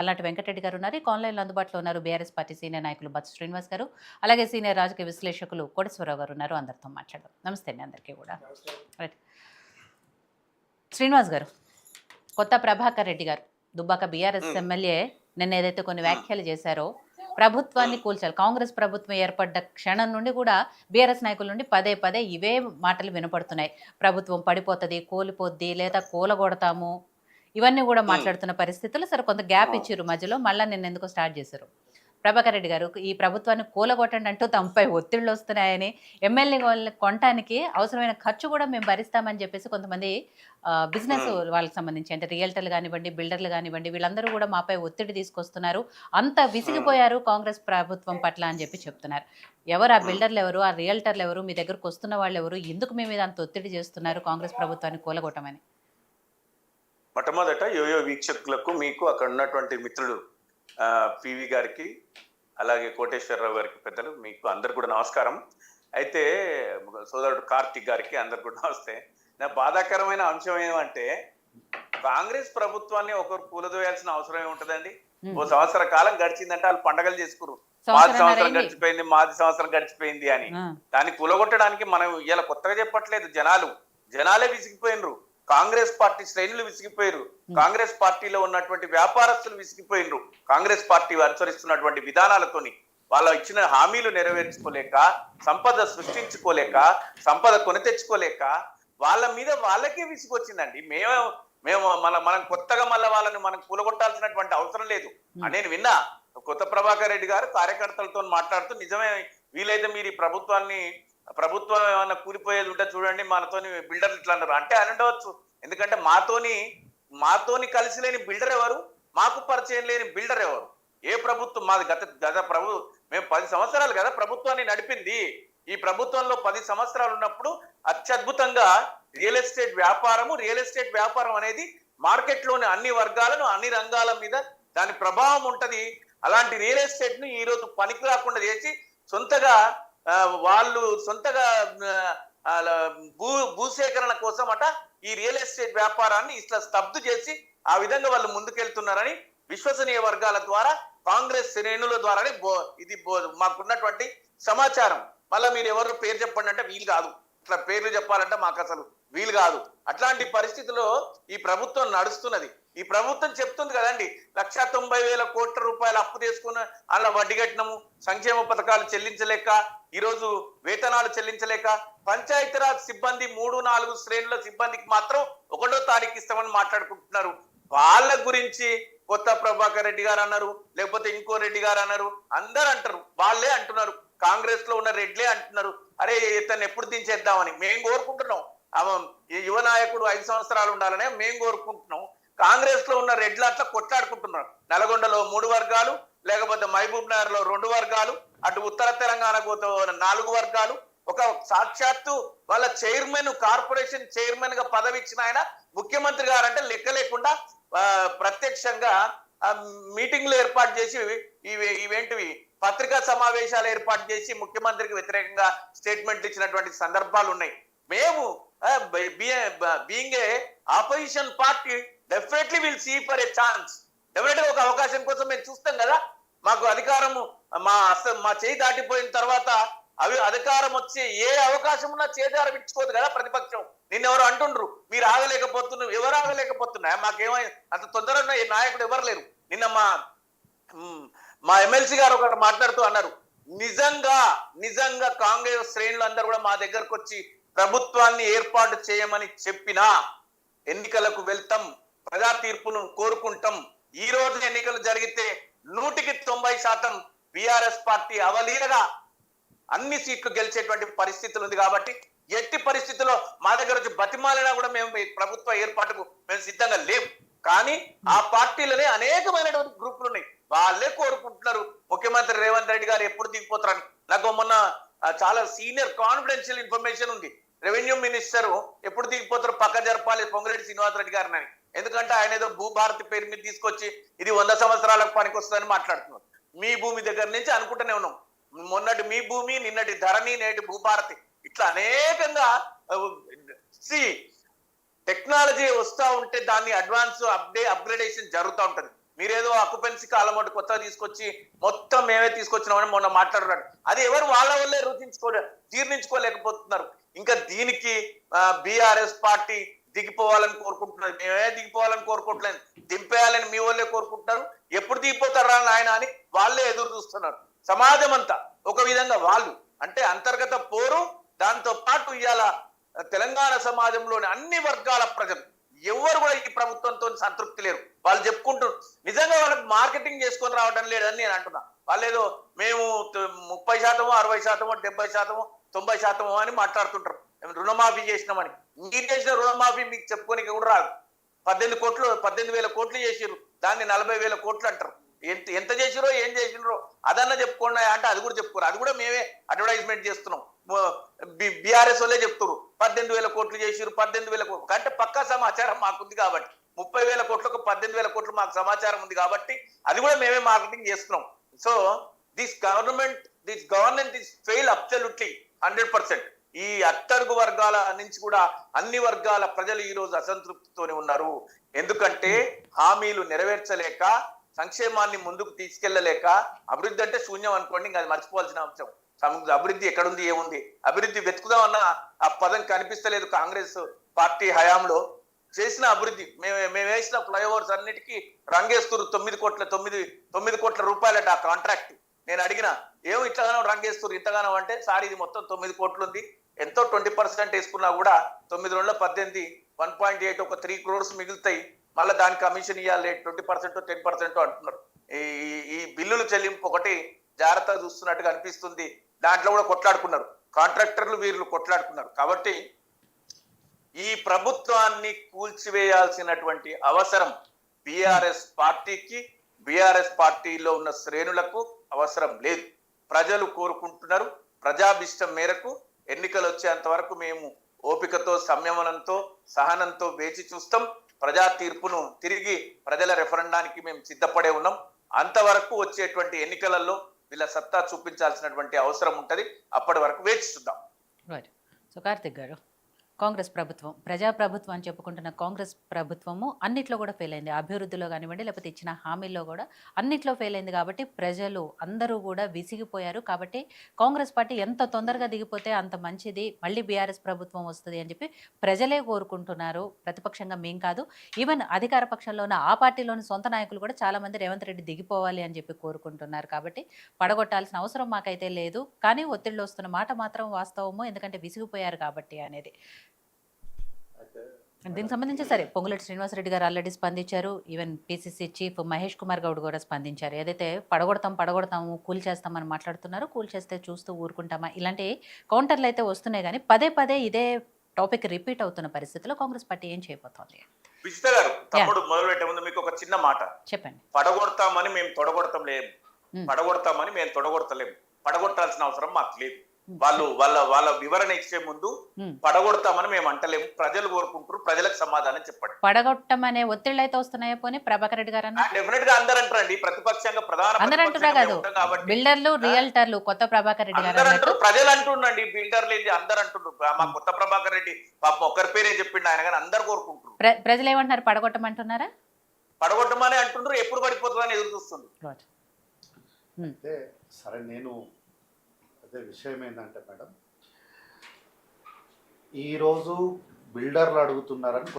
అలాంటి వెంకటరెడ్డి గారు ఉన్నారు. ఆన్‌లైన్‌లో అందుబాటులో ఉన్నారు. బీఆర్ఎస్ పార్టీ సీనియర్ నాయకులు బత్స శ్రీనివాస్ గారు, అలాగే సీనియర్ రాజకీయ విశ్లేషకులు కోటేశ్వరరావు గారు ఉన్నారు. అందరితో మాట్లాడదాం. నమస్తే అండి అందరికీ కూడా. రైట్. శ్రీనివాస్ గారు, కొత్త ప్రభాకర్ రెడ్డి గారు దుబ్బాక బీఆర్ఎస్ హ్మ్. ఎమ్మెల్యే నిన్న ఏదైతే కొన్ని హ్మ్. వ్యాఖ్యలు చేశారో, ప్రభుత్వాన్ని హ్మ్. కూల్చాలి. కాంగ్రెస్ ప్రభుత్వం ఏర్పడ్డ క్షణం నుండి కూడా బీఆర్ఎస్ నాయకుల నుండి పదే పదే ఇవే మాటలు వినపడుతున్నాయి. ప్రభుత్వం పడిపోతది, కూలిపోద్ది, లేదా కూలగొడతాము. ఇవన్నీ కూడా హ్మ్. మాట్లాడుతున్న పరిస్థితుల్లో సరే కొంత గ్యాప్ ఇచ్చిర్రు మధ్యలో. మళ్ళా నిన్నెందుకో స్టార్ట్ చేశారు. ప్రభాకర్ రెడ్డి గారు ఈ ప్రభుత్వాన్ని కూలగొట్టండి అంటూ తమపై ఒత్తిళ్లొస్తున్నాయని, ఎమ్మెల్యే వాళ్ళని కొనటానికి అవసరమైన ఖర్చు కూడా మేము భరిస్తామని చెప్పేసి కొంతమంది బిజినెస్ హ్మ్. వాళ్ళకి సంబంధించి అంటే రియల్టర్లు గానివ్వండి, బిల్డర్లు గానివ్వండి, వీళ్ళందరూ కూడా మాపై ఒత్తిడి తీసుకొస్తున్నారు. అంత హ్మ్. విసిగిపోయారు కాంగ్రెస్ ప్రభుత్వం పట్ల అని చెప్పి చెప్తున్నారు. ఎవరు ఆ హ్మ్. బిల్డర్లు ఎవరు? ఆ రియల్టర్లు ఎవరు? మీ దగ్గరకొస్తున్న వాళ్ళెవరు? ఎందుకు మీ మీద అంత ఒత్తిడి చేస్తున్నారు కాంగ్రెస్ ప్రభుత్వాన్ని కూలగొట్టమని? మొట్టమొదట యోయో వీక్షకులకు, మీకు అక్కడ ఉన్నటువంటి మిత్రుడు పివి గారికి, అలాగే కోటేశ్వరరావు గారికి పెద్దలు మీకు అందరు కూడా నమస్కారం. అయితే సోదరుడు కార్తీక్ గారికి అందరు కూడా నమస్తే. నా బాధాకరమైన అంశం ఏమంటే కాంగ్రెస్ ప్రభుత్వాన్ని ఒకరు కూలదోయాల్సిన అవసరం ఏముంటదండి? ఓ హ్మ్. సంవత్సర కాలం గడిచిందంటే వాళ్ళు పండగలు చేసుకుర్రు. మాది సంవత్సరన్నర సంవత్సరం అయింది. గడిచిపోయింది, మాది సంవత్సరం గడిచిపోయింది అని. ఆ! దాన్ని కూలగొట్టడానికి మనం ఇయాల కొత్తగా చెప్పట్లేదు జనాలు. జనాలే విసిగిపోయినరు. కాంగ్రెస్ పార్టీ శ్రేణులు విసిగిపోయారు. హ్మ్. కాంగ్రెస్ పార్టీలో ఉన్నటువంటి వ్యాపారస్తులు విసిగిపోయినరు. కాంగ్రెస్ పార్టీ అనుసరిస్తున్నటువంటి విధానాలతోని. వాళ్ళ ఇచ్చిన హామీలు నెరవేర్చుకోలేక, సంపద సృష్టించుకోలేక, సంపద కొని తెచ్చుకోలేక, వాళ్ళ మీద వాళ్ళకే విసుగొచ్చిందండి. మేము మనం కొత్తగా మళ్ళీ వాళ్ళని మనం కూలగొట్టాల్సినటువంటి అవసరం లేదు హ్మ్. అని నేను విన్నా. కొత్త ప్రభాకర్ రెడ్డి గారు కార్యకర్తలతో మాట్లాడుతూ నిజమే, వీలైతే మీరు ఈ ప్రభుత్వం ఏమన్నా కూలిపోయేది ఉంటే చూడండి, మనతోని బిల్డర్లు ఇట్లా అన్నారు అంటే అని ఉండవచ్చు. ఎందుకంటే మాతోని కలిసి లేని బిల్డర్ ఎవరు, మాకు పరిచయం లేని బిల్డర్ ఎవరు? ఏ ప్రభుత్వం మాది? గత గత ప్రభు మేము 10 సంవత్సరాలు కదా ప్రభుత్వాన్ని నడిపింది. ఈ ప్రభుత్వంలో 10 సంవత్సరాలు ఉన్నప్పుడు అత్యద్భుతంగా రియల్ ఎస్టేట్ వ్యాపారం అనేది మార్కెట్లోని అన్ని వర్గాలను, అన్ని రంగాల మీద దాని ప్రభావం ఉంటది. అలాంటి రియల్ ఎస్టేట్ ను ఈ రోజు పనికి రాకుండా చేసి సొంతగా వాళ్ళు సొంతగా భూసేకరణ కోసం అట ఈ రియల్ ఎస్టేట్ వ్యాపారాన్ని ఇట్లా స్తబ్దు చేసి ఆ విధంగా వాళ్ళు ముందుకెళ్తున్నారని విశ్వసనీయ వర్గాల ద్వారా, కాంగ్రెస్ శ్రేణుల ద్వారానే మాకున్నటువంటి సమాచారం. మళ్ళీ మీరు ఎవరు పేరు చెప్పండి అంటే వీలు కాదు. ఇట్లా పేర్లు చెప్పాలంటే మాకు అసలు వీలు కాదు. అట్లాంటి పరిస్థితిలో ఈ ప్రభుత్వం నడుస్తున్నది. ఈ ప్రభుత్వం చెప్తుంది కదండి, 1,90,000 కోట్ల రూపాయలు అప్పు తీసుకున్న అలా వడ్డీ కట్టినము, సంక్షేమ పథకాలు చెల్లించలేక, ఈరోజు వేతనాలు చెల్లించలేక, పంచాయతీరాజ్ సిబ్బంది 3-4 శ్రేణుల సిబ్బందికి మాత్రం 1వ తారీఖు ఇస్తామని మాట్లాడుకుంటున్నారు. వాళ్ళ గురించి కొత్త ప్రభాకర్ రెడ్డి గారు అన్నారు, లేకపోతే ఇంకో రెడ్డి గారు అన్నారు, అందరు అంటారు. వాళ్ళే అంటున్నారు, కాంగ్రెస్ లో ఉన్న రెడ్లే అంటున్నారు, అరే ఇతన్ని ఎప్పుడు దించేద్దామని. మేము కోరుకుంటున్నాం, ఈ యువ నాయకుడు 5 సంవత్సరాలు ఉండాలనే మేము కోరుకుంటున్నాం. కాంగ్రెస్ లో ఉన్న రెడ్లు అట్లా కొట్లాడుకుంటున్నారు. నల్గొండలో 3 వర్గాలు, లేకపోతే మహబూబ్ నగర్ లో 2 వర్గాలు, అటు ఉత్తర తెలంగాణకు 4 వర్గాలు. ఒక సాక్షాత్తు వాళ్ళ కార్పొరేషన్ చైర్మన్ గా పదవి ఇచ్చిన ఆయన ముఖ్యమంత్రి గారంటే లెక్క లేకుండా ప్రత్యక్షంగా మీటింగ్లు ఏర్పాటు చేసి ఇవేంటివి పత్రికా సమావేశాలు ఏర్పాటు చేసి ముఖ్యమంత్రికి వ్యతిరేకంగా స్టేట్మెంట్లు ఇచ్చినటువంటి సందర్భాలు ఉన్నాయి. మేము being a opposition party definitely will see for a chance. Definite గా ఒక అవకాశం కోసం మేము చూస్తాం కదా. మాకు అధికారము మా చేయి దాటిపోయిన తర్వాత అధికారం వచ్చి ఏ అవకాశం ఉన్నా చేదారం ఇచ్చుకోదు కదా ప్రతిపక్షం. నిన్నెవరు అంటుండ్రు మీరు ఆగలేకపోతున్నారు, ఎవరు ఆగలేకపోతున్నా? మాకేమై అంత తొందరగా నాయకుడు ఎవరు లేరు. నిన్న మా ఎమ్మెల్సీ గారు ఒకటి మాట్లాడుతూ అన్నారు, నిజంగా కాంగ్రెస్ శ్రేణులు అందరూ కూడా మా దగ్గరకు వచ్చి ప్రభుత్వాన్ని ఏర్పాటు చేయమని చెప్పినా ఎన్నికలకు వెళ్తాం, ప్రజా తీర్పును కోరుకుంటాం. ఈ రోజు ఎన్నికలు జరిగితే 100% బీఆర్ఎస్ పార్టీ అవలీలగా అన్ని సీట్లు గెలిచేటువంటి పరిస్థితులు ఉంది. కాబట్టి ఎట్టి పరిస్థితుల్లో మా దగ్గర వచ్చి బతిమాలినా కూడా మేము ప్రభుత్వ ఏర్పాటుకు మేము సిద్ధంగా లేవు. కానీ ఆ పార్టీలోనే అనేకమైనటువంటి గ్రూపులు ఉన్నాయి, వాళ్ళే కోరుకుంటున్నారు ముఖ్యమంత్రి రేవంత్ రెడ్డి గారు ఎప్పుడు దిగిపోతారని. నాకు మొన్న చాలా సీనియర్ కాన్ఫిడెన్షియల్ ఇన్ఫర్మేషన్ ఉంది, రెవెన్యూ మినిస్టర్ ఎప్పుడు దిగిపోతారు పక్క జరపాలి పొంగిరెడ్డి శ్రీనివాసరెడ్డి గారిని. ఎందుకంటే ఆయన ఏదో భూభారతి పేరు మీద తీసుకొచ్చి ఇది 100 సంవత్సరాలకు పనికి వస్తుందని మాట్లాడుతున్నారు. మీ భూమి దగ్గర నుంచి అనుకుంటూనే ఉన్నాం, మొన్నటి మీ భూమి, నిన్నటి ధరణి, నేటి భూభారతి, ఇట్లా అనేకంగా టెక్నాలజీ వస్తూ ఉంటే దాన్ని అప్గ్రేడేషన్ జరుగుతూ ఉంటది. మీరేదో అక్యుపెన్సీ కాలం ఒకటి కొత్తగా తీసుకొచ్చి మొత్తం మేమే తీసుకొచ్చినామని మొన్న మాట్లాడుతున్నాడు. అది ఎవరు వాళ్ళ వల్లే జీర్ణించుకోలేకపోతున్నారు. ఇంకా దీనికి బీఆర్ఎస్ పార్టీ దిగిపోవాలని కోరుకుంటున్నారు. మేమే దిగిపోవాలని కోరుకోవట్లేదు, దింపేయాలని మీ వాళ్ళే కోరుకుంటున్నారు. ఎప్పుడు దిగిపోతారా నాయన అని వాళ్ళే ఎదురు చూస్తున్నారు. సమాజం అంతా ఒక విధంగా వాళ్ళు అంటే అంతర్గత పోరు, దాంతో పాటు ఇవాళ తెలంగాణ సమాజంలోని అన్ని వర్గాల ప్రజలు ఎవరు కూడా ఈ ప్రభుత్వంతో సంతృప్తి లేరు. వాళ్ళు చెప్పుకుంటారు నిజంగా వాళ్ళకి మార్కెటింగ్ చేసుకొని రావడం లేదని నేను అంటున్నా. వాళ్ళేదో మేము 30%, 60%, 70%, 90% అని మాట్లాడుతుంటారు. రుణమాఫీ చేసినామని. మీరు చేసిన రుణమాఫీ మీకు చెప్పుకోనికి కూడా రాదు. 18,000 కోట్లు చేసిర్రు, దాన్ని 40,000 కోట్లు అంటారు. ఎంత చేసిరో ఏం చేసినరో అదన్నా చెప్పుకోండి అంటే అది కూడా చెప్పుకోరు. అది కూడా మేమే అడ్వర్టైజ్మెంట్ చేస్తున్నాం. బీఆర్ఎస్ వాళ్ళే చెప్తున్నారు 18,000 కోట్లు చేసిరు, 18,000 కోట్లు అంటే పక్కా సమాచారం మాకుంది కాబట్టి 30,000 కోట్లకు 18,000 కోట్లు మాకు సమాచారం ఉంది కాబట్టి అది కూడా మేమే మార్కెటింగ్ చేస్తున్నాం. So this government is fail absolutely 100%. ఈ అట్టడుగు వర్గాల నుంచి కూడా అన్ని వర్గాల ప్రజలు ఈ రోజు అసంతృప్తితోనే ఉన్నారు. ఎందుకంటే హామీలు నెరవేర్చలేక, సంక్షేమాన్ని ముందుకు తీసుకెళ్లలేక, అభివృద్ధి అంటే శూన్యం అనుకోండి, ఇంకా అది మర్చిపోవాల్సిన అంశం. అభివృద్ధి ఎక్కడుంది, ఏముంది? అభివృద్ధి వెతుకుదామన్న ఆ పదం కనిపిస్తలేదు. కాంగ్రెస్ పార్టీ హయాంలో చేసిన అభివృద్ధి మేము వేసిన ఫ్లైఓవర్స్ అన్నిటికీ రంగేస్తున్నారు. 9 కోట్ల రూపాయలట ఆ కాంట్రాక్ట్. నేను అడిగిన ఏమో ఇట్లాగానో రంగేస్తున్నారు ఇంతగానో అంటే, సార్ ఇది మొత్తం 9 కోట్లు ఉంది, ఎంతో 20% వేసుకున్నా కూడా 9 2 18 1.8 ఒక 3 crores మిగులుతాయి, మళ్ళీ దాని కమిషన్ ఇవ్వాలి 20% 10% అంటున్నారు. ఈ బిల్లులు చెల్లింపు ఒకటి జాగ్రత్తగా చూస్తున్నట్టుగా అనిపిస్తుంది. దాంట్లో కూడా కొట్లాడుకున్నారు కాంట్రాక్టర్లు, వీళ్ళు కొట్లాడుకున్నారు. కాబట్టి ఈ ప్రభుత్వాన్ని కూల్చివేయాల్సినటువంటి అవసరం బీఆర్ఎస్ పార్టీకి, బీఆర్ఎస్ పార్టీలో ఉన్న శ్రేణులకు అవసరం లేదు. ప్రజలు కోరుకుంటున్నారు. ప్రజాభిష్టం మేరకు ఎన్నికలు వచ్చేంత వరకు మేము ఓపికతో, సంయమనంతో, సహనంతో వేచి చూస్తాం. ప్రజా తీర్పును తిరిగి ప్రజల రెఫరెండానికి మేము సిద్ధపడే ఉన్నాం. అంతవరకు వచ్చేటువంటి ఎన్నికలలో వీళ్ళ సత్తా చూపించాల్సినటువంటి అవసరం ఉంటుంది. అప్పటి వరకు వేచి చూద్దాం. రైట్. సో కార్తిక్ గారు, కాంగ్రెస్ ప్రభుత్వం, ప్రజాప్రభుత్వం అని చెప్పుకుంటున్న కాంగ్రెస్ ప్రభుత్వము అన్నిట్లో కూడా ఫెయిల్ అయింది. అభివృద్ధిలో కానివ్వండి, లేకపోతే ఇచ్చిన హామీల్లో కూడా అన్నిట్లో ఫెయిల్ అయింది. కాబట్టి ప్రజలు అందరూ కూడా విసిగిపోయారు. కాబట్టి కాంగ్రెస్ పార్టీ ఎంత తొందరగా దిగిపోతే అంత మంచిది, మళ్ళీ బీఆర్ఎస్ ప్రభుత్వం వస్తుంది అని చెప్పి ప్రజలే కోరుకుంటున్నారు. ప్రతిపక్షంగా మేం కాదు, ఈవెన్ అధికార పక్షంలో ఉన్న ఆ పార్టీలోని సొంత నాయకులు కూడా చాలామంది రేవంత్ రెడ్డి దిగిపోవాలి అని చెప్పి కోరుకుంటున్నారు. కాబట్టి పడగొట్టాల్సిన అవసరం మాకైతే లేదు. కానీ ఒత్తిళ్ళు వస్తున్న మాట మాత్రం వాస్తవము, ఎందుకంటే విసిగిపోయారు కాబట్టి అనేది. దీనికి సంబంధించి సరే పొంగులేటి శ్రీనివాసరెడ్డి గారు ఆల్రెడీ స్పందించారు. Even PCC chief Mahesh Kumar Goud కూడా స్పందించారు. ఏదైతే పడగొడతాము, కూల్ చేస్తామని మాట్లాడుతున్నారో, కూల్ చేస్తే చూస్తూ ఊరుకుంటామా ఇలాంటి కౌంటర్లు అయితే వస్తున్నాయి. కానీ పదే ఇదే టాపిక్ రిపీట్ అవుతున్న పరిస్థితిలో కాంగ్రెస్ పార్టీ ఏం చేయబోతోంది? విజిత గారు, తమ్ముడు మొదలు పెట్టే ముందు మీకు ఒక చిన్న మాట చెప్పండి. పడగొడతామని మేము తొడగొడతాం లేము, పడగొడతామని మేము తొడగొడతలేము. పడగొట్టాల్సిన అవసరం మాకు లేదు. వాళ్ళ వివరణ ఇచ్చే ముందు పడగొడతామని మేము అంటలేము. ప్రజలు కోరుకుంటారు, ప్రజలకు సమాధానం చెప్పండి. పడగొట్టమనే ఒత్తిళ్ళు అయితే వస్తున్నాయో పోనీ ప్రభాకర్ రెడ్డి గారు డెఫినెట్ గా అందరూ అంటారండి. ప్రతిపక్షంగా ప్రధాన బిల్డర్లు, రియల్టర్లు, కొత్త ప్రభాకర్ రెడ్డి గారు అంటారు, ప్రజలు అంటుండండి. బిల్డర్లు ఏంటి అందరు అంటున్నారు. మా కొత్త ప్రభాకర్ రెడ్డి పాపం ఒక్కరి పేరే చెప్పిండు ఆయన, కానీ అందరు కోరుకుంటారు. ప్రజలు ఏమంటున్నారు? పడగొట్టమంటున్నారా? పడగొట్టమని అంటుండ్రు. ఎప్పుడు పడిపోతుందని ఎదురు చూస్తుంది. సరే, నేను అదే విషయం ఏంటంటే మేడం, ఈరోజు బిల్డర్లు అడుగుతున్నారని